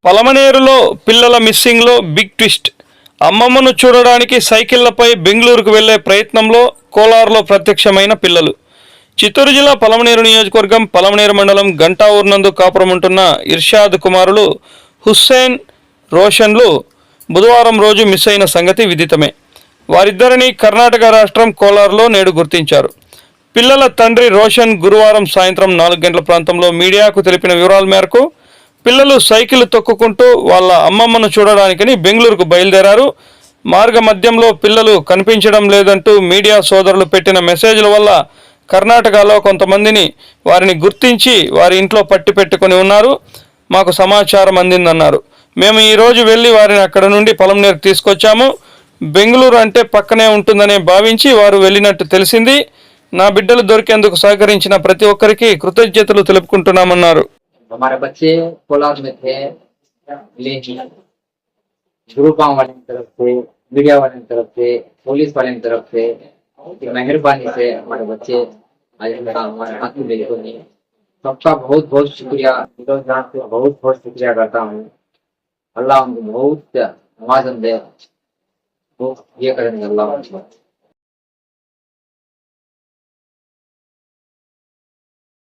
పలమనేరులో పిల్లల మిస్సింగ్లో big twist. అమ్మమ్మను చూడడానికి సైకిళ్లపై బెంగళూరుకు వెళ్లే ప్రయత్నంలో కోలార్లో ప్రత్యక్షమైన పిల్లలు. చిత్తూరు జిల్లా పలమనేరు నియోజకవర్గం పలమనేరు మండలం గంటా ఊరినందు కాపురం ఉంటున్న ఇర్షాద్ కుమారులు హుస్సేన్, రోషన్లు బుధవారం రోజు మిస్ అయిన సంగతి విదితమే. వారిద్దరిని కర్ణాటక రాష్ట్రం కోలార్లో నేడు గుర్తించారు. పిల్లల తండ్రి రోషన్ గురువారం సాయంత్రం 4 గంటల ప్రాంతంలో మీడియాకు తెలిపిన వివరాల మేరకు పిల్లలు సైకిల్ తొక్కుకుంటూ వాళ్ళ అమ్మమ్మను చూడడానికని బెంగళూరుకు బయలుదేరారు. మార్గ మధ్యంలో పిల్లలు కనిపించడం లేదంటూ మీడియా సోదరులు పెట్టిన మెసేజ్ల వల్ల కర్ణాటకలో కొంతమందిని వారిని గుర్తించి వారి ఇంట్లో పట్టి పెట్టుకుని ఉన్నారు. మాకు సమాచారం అందిందన్నారు. మేము ఈరోజు వెళ్ళి వారిని అక్కడ నుండి పలమనేరుకు తీసుకొచ్చాము. బెంగళూరు అంటే పక్కనే ఉంటుందనే భావించి వారు వెళ్ళినట్టు తెలిసింది. నా బిడ్డలు దొరికేందుకు సహకరించిన ప్రతి ఒక్కరికి కృతజ్ఞతలు తెలుపుకుంటున్నామన్నారు. हमारे बच्चे कोलार में थे, लेकिन ग्रुप वाले की तरफ से, मीडिया वाले की तरफ से, पुलिस वाले की तरफ से मेहरबानी से हमारे बच्चे आज हमारे हाथ में देखो नहीं। सबका बहुत बहुत शुक्रिया, से बहुत बहुत शुक्रिया करता हूँ। अल्लाह उनको बहुत नवाज़ दे, ये करेंगे अल्लाह।